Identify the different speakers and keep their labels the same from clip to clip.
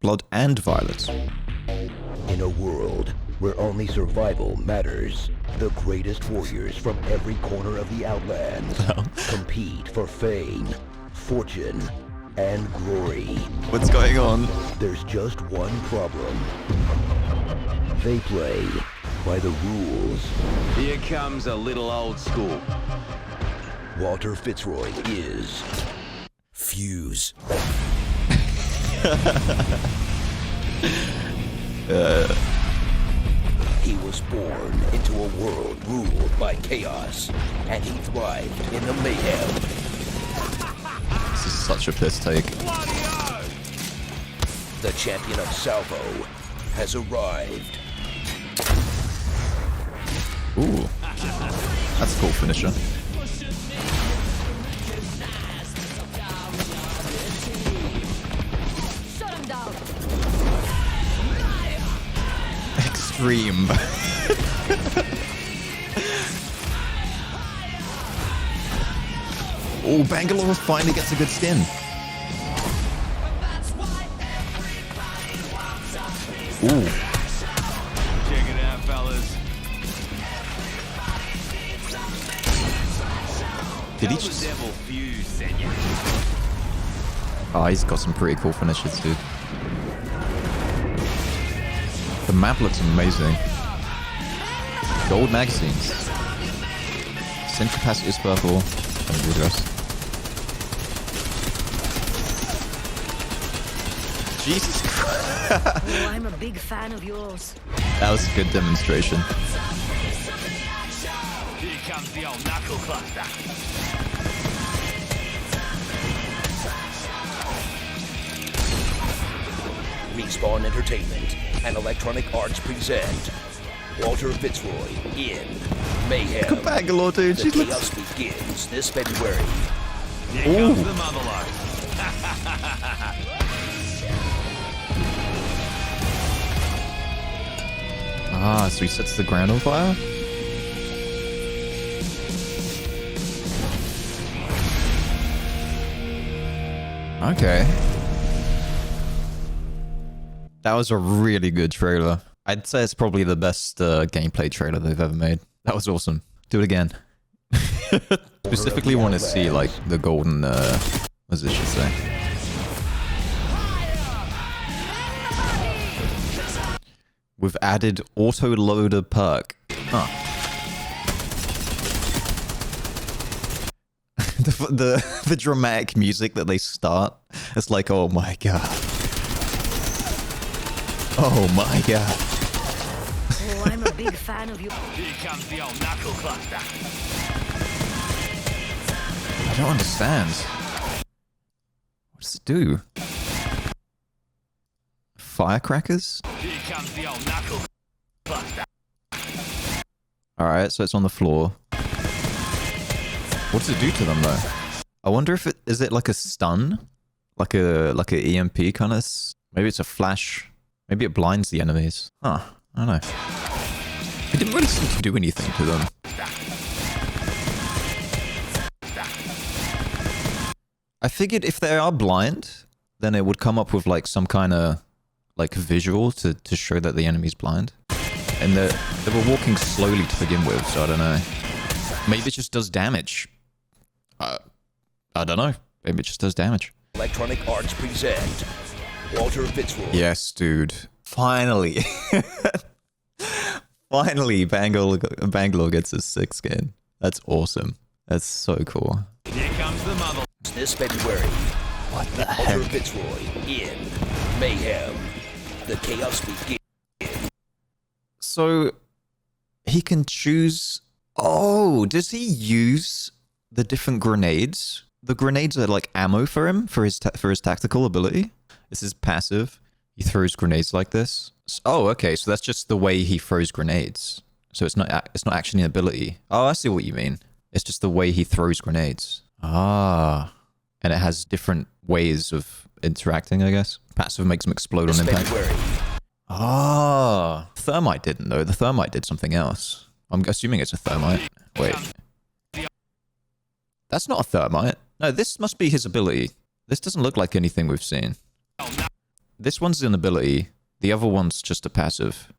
Speaker 1: blood and violence.
Speaker 2: In a world where only survival matters, the greatest warriors from every corner of the Outlands compete for fame, fortune, and glory.
Speaker 1: What's going on?
Speaker 2: There's just one problem. They play by the rules.
Speaker 3: Here comes a little old school.
Speaker 2: Walter Fitzroy is Fuse. He was born into a world ruled by chaos, and he thrived in the mayhem.
Speaker 1: This is such a piss take.
Speaker 2: The champion of Salvo has arrived.
Speaker 1: Ooh. That's a cool finisher. Extreme. Oh, Bangalore finally gets a good skin. Ooh.
Speaker 3: Check it out, fellas.
Speaker 1: Did he just...
Speaker 3: Devil Fuse sent you.
Speaker 1: Oh, he's got some pretty cool finishes, dude. The map looks amazing. Gold magazines. Central capacity is purple. And the rest. Jesus Christ.
Speaker 4: Oh, I'm a big fan of yours.
Speaker 1: That was a good demonstration.
Speaker 3: Here comes the old knuckle cluster.
Speaker 2: Respawn Entertainment and Electronic Arts present Walter Fitzroy in Mayhem.
Speaker 1: Look at Bangalore, dude.
Speaker 2: The
Speaker 1: She
Speaker 2: chaos
Speaker 1: looks...
Speaker 2: begins this February.
Speaker 3: Here
Speaker 1: Ooh.
Speaker 3: comes the motherlode.
Speaker 1: Ah, so he sets the ground on fire? Okay. That was a really good trailer. I'd say it's probably the best gameplay trailer they've ever made. That was awesome. Do it again. Specifically want to see, like, the golden, what does this shit say? We've added auto-loader perk. Huh. the dramatic music that they start, it's like, oh my god. Oh my god.
Speaker 4: Oh, I'm a big fan of yours.
Speaker 3: Here comes the old knuckle cluster.
Speaker 1: I don't understand. What does it do? Firecrackers?
Speaker 3: Here comes the old knuckle cluster.
Speaker 1: Alright, so it's on the floor. What does it do to them though? I wonder if it is it like a stun? Like a EMP kind of maybe it's a flash. Maybe it blinds the enemies. Huh. I don't know. It didn't really seem to do anything to them. I figured if they are blind, then it would come up with like some kind of like visual to show that the enemy's blind. And they were walking slowly to begin with, so I don't know. Maybe it just does damage. I don't know. Maybe it just does damage.
Speaker 2: Electronic Arts present Walter Fitzroy.
Speaker 1: Yes, dude. Finally. Finally, Bangalore gets a sick skin. That's awesome. That's so cool.
Speaker 3: Here comes the mother.
Speaker 2: This February.
Speaker 1: What the
Speaker 2: Walter
Speaker 1: heck?
Speaker 2: Fitzroy in Mayhem. The chaos begins.
Speaker 1: So, he can choose... Oh, does he use the different grenades? The grenades are like ammo for him, for his tactical ability. This is passive. He throws grenades like this. Oh, okay, so that's just the way he throws grenades. So it's not actually an ability. Oh, I see what you mean. It's just the way he throws grenades. Ah. And it has different ways of interacting, I guess. Passive makes them explode on impact.
Speaker 2: February.
Speaker 1: Ah. Thermite didn't, though. The thermite did something else. I'm assuming it's a thermite. Wait. That's not a thermite. No, this must be his ability. This doesn't look like anything we've seen. This one's an ability. The other one's just a passive.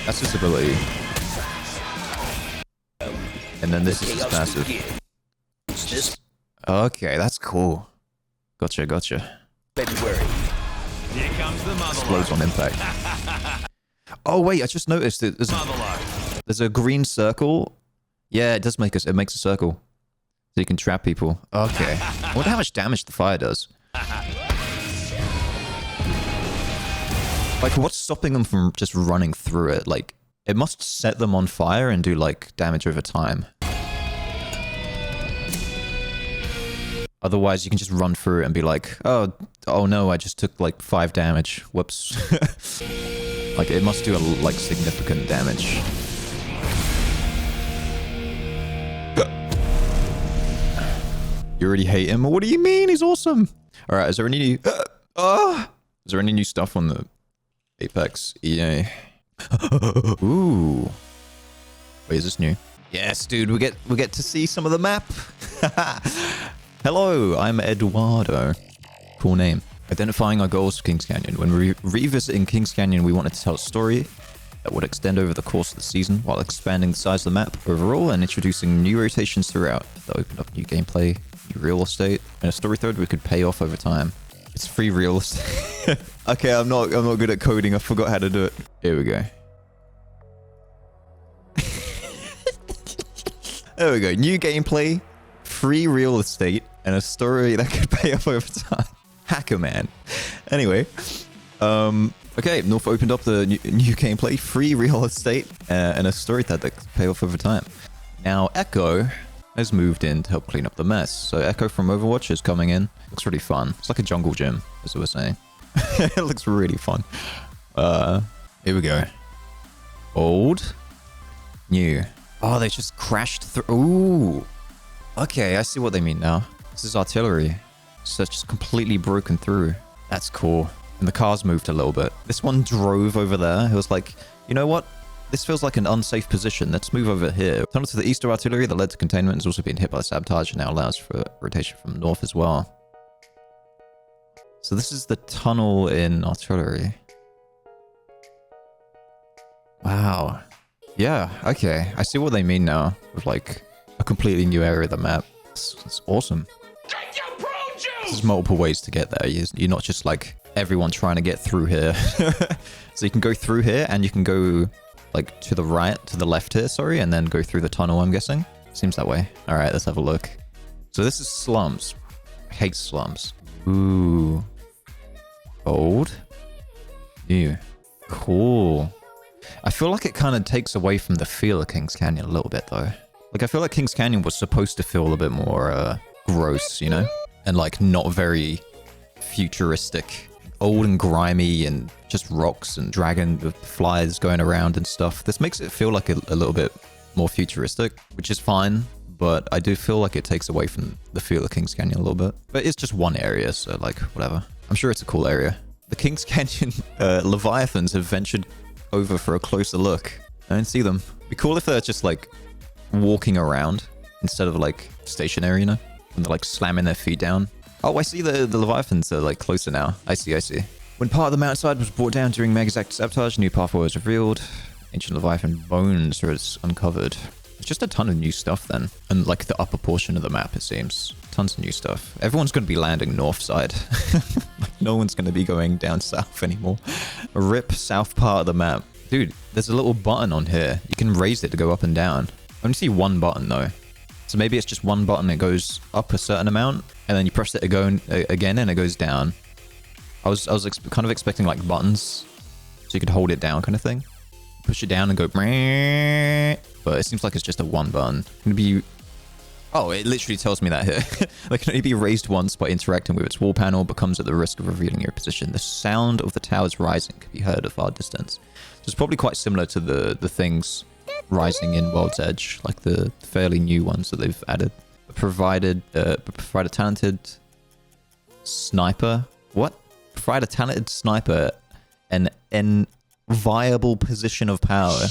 Speaker 1: That's his ability. And then this is his passive. Okay, that's cool. Gotcha.
Speaker 2: February.
Speaker 3: Here comes the
Speaker 1: Explodes
Speaker 3: motherlode.
Speaker 1: on impact. Oh wait, I just noticed that there's a green circle. Yeah, it does it makes a circle. So you can trap people. Okay. I wonder how much damage the fire does. Like, what's stopping them from just running through it? Like, it must set them on fire and do, like, damage over time. Otherwise, you can just run through it and be like, oh no, I just took, like, 5 damage. Whoops. Like, it must do, like, significant damage. You already hate him? What do you mean? He's awesome. All right, is there any new... is there any new stuff on the Apex EA? Ooh. Wait, is this new? Yes, dude, we get to see some of the map. Hello, I'm Eduardo. Cool name. Identifying our goals for Kings Canyon. When revisiting Kings Canyon, we wanted to tell a story that would extend over the course of the season while expanding the size of the map overall and introducing new rotations throughout that opened up new gameplay, new real estate, and a story thread we could pay off over time. It's free real estate. Okay, I'm not good at coding. I forgot how to do it. Here we go. There we go. New gameplay, free real estate, and a story that could pay off over time. Hacker man. Anyway, okay, North opened up the new gameplay, free real estate, and a story that could pay off over time. Now Echo has moved in to help clean up the mess. So Echo from Overwatch is coming in. Looks really fun. It's like a jungle gym, as we were saying. It looks really fun. Here we go. Old, new. Oh, they just crashed through. Ooh. Okay, I see what they mean now. This is artillery. So it's just completely broken through. That's cool. And the cars moved a little bit. This one drove over there. It was like, you know what? This feels like an unsafe position. Let's move over here. Tunnel to the east of artillery that led to containment has also been hit by sabotage and now allows for rotation from north as well. So this is the tunnel in artillery. Wow. Yeah, okay. I see what they mean now with like a completely new area of the map. It's awesome. There's multiple ways to get there. You're not just like everyone trying to get through here. So you can go through here and you can go like to the left here, sorry, and then go through the tunnel, I'm guessing. Seems that way. All right, let's have a look. So this is slums. I hate slums. Ooh. Old. New. Cool. I feel like it kind of takes away from the feel of Kings Canyon a little bit, though. Like, I feel like Kings Canyon was supposed to feel a bit more gross, you know? And, like, not very futuristic. Old and grimy and just rocks and dragonflies going around and stuff. This makes it feel like a little bit more futuristic, which is fine. But I do feel like it takes away from the feel of Kings Canyon a little bit. But it's just one area, so, like, whatever. I'm sure it's a cool area. The Kings Canyon Leviathans have ventured over for a closer look. I don't see them. It'd be cool if they're just like walking around instead of like stationary, you know? And they're like slamming their feet down. Oh, I see the Leviathans are like closer now. I see. When part of the mountainside was brought down during Mega's sabotage, new pathway was revealed. Ancient Leviathan bones are uncovered. It's just a ton of new stuff then. And like the upper portion of the map, it seems. Tons of new stuff. Everyone's going to be landing north side. Like, no one's going to be going down south anymore. Rip south part of the map. Dude, there's a little button on here. You can raise it to go up and down. I only see one button though. So maybe it's just one button. It goes up a certain amount. And then you press it again and it goes down. I was kind of expecting like buttons. So you could hold it down kind of thing. Push it down and go. But it seems like it's just a one button. Gonna be... Oh, it literally tells me that here. They can only be raised once by interacting with its wall panel, but comes at the risk of revealing your position. The sound of the towers rising can be heard at far distance. So it's probably quite similar to the things rising in World's Edge, like the fairly new ones that they've added. Provide a talented sniper. What? Provide a talented sniper an enviable position of power.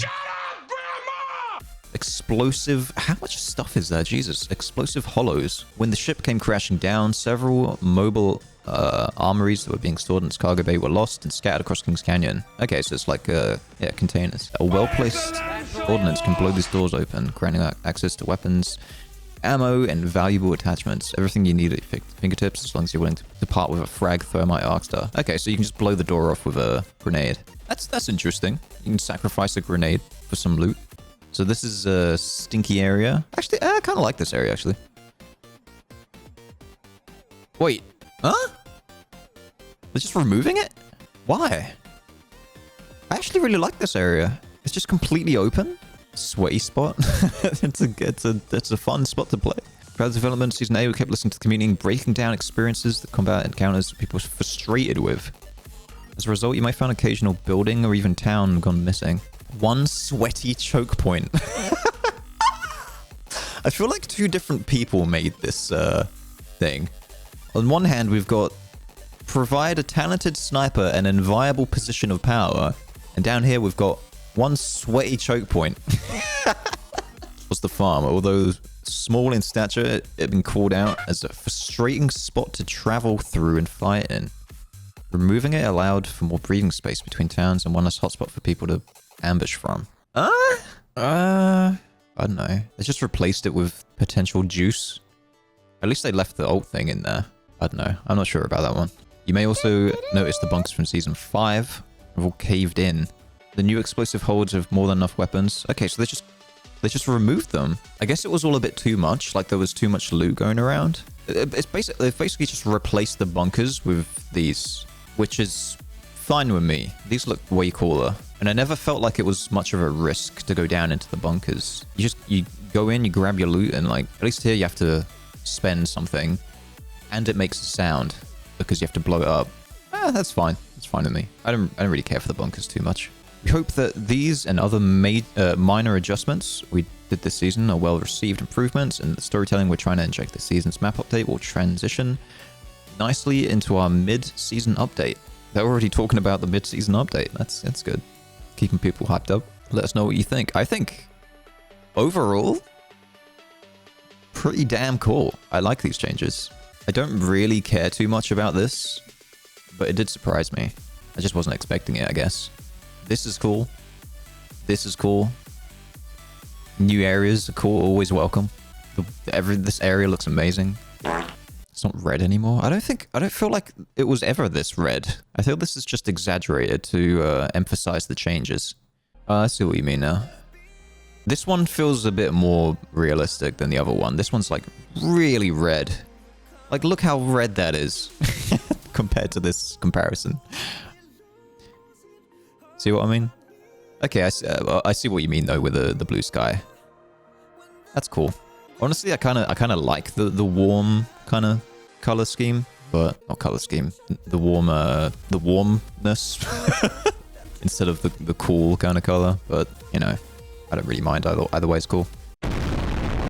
Speaker 1: Explosive... How much stuff is there? Jesus. Explosive hollows. When the ship came crashing down, several mobile armories that were being stored in its cargo bay were lost and scattered across Kings Canyon. Okay, so it's like, yeah, containers. A well-placed ordnance can blow these doors open, granting access to weapons, ammo, and valuable attachments. Everything you need at your fingertips, as long as you're willing to part with a frag thermite arc star. Okay, so you can just blow the door off with a grenade. That's interesting. You can sacrifice a grenade for some loot. So this is a stinky area. Actually, I kind of like this area, actually. Wait, huh? They're just removing it? Why? I actually really like this area. It's just completely open. Sweaty spot. it's a fun spot to play. Throughout the development of Season A, we kept listening to the community and breaking down experiences, the combat encounters people were frustrated with. As a result, you might find occasional building or even town gone missing. One sweaty choke point. I feel like two different people made this thing. On one hand, we've got provide a talented sniper an enviable position of power. And down here, we've got one sweaty choke point. Was the farm. Although small in stature, it had been called out as a frustrating spot to travel through and fight in. Removing it allowed for more breathing space between towns and one less hotspot for people to ambush from. I don't know. They just replaced it with potential juice. At least they left the old thing in there. I don't know. I'm not sure about that one. You may also notice the bunkers from Season 5 have all caved in. The new explosive holds have more than enough weapons. Okay, so they just removed them. I guess it was all a bit too much. Like there was too much loot going around. They've basically just replaced the bunkers with these, which is fine with me. These look way cooler. And I never felt like it was much of a risk to go down into the bunkers. You go in, you grab your loot, and like, at least here you have to spend something. And it makes a sound because you have to blow it up. That's fine. That's fine with me. I don't really care for the bunkers too much. We hope that these and other minor adjustments we did this season are well-received improvements, and the storytelling we're trying to inject this season's map update will transition nicely into our mid-season update. They're already talking about the mid-season update. That's good. Keeping people hyped up. Let us know what you think. I think, overall, pretty damn cool. I like these changes. I don't really care too much about this, but it did surprise me. I just wasn't expecting it, I guess. This is cool. This is cool. New areas are cool, always welcome. This area looks amazing. It's not red anymore. I don't feel like it was ever this red. I feel this is just exaggerated to emphasize the changes. I see what you mean now. This one feels a bit more realistic than the other one. This one's like really red. Like, look how red that is compared to this comparison. See what I mean? Okay, I see what you mean though with the blue sky. That's cool. Honestly, I kind of like the warm kind of color scheme, but not color scheme. The warmness instead of the cool kind of color. But you know, I don't really mind either way. It's cool.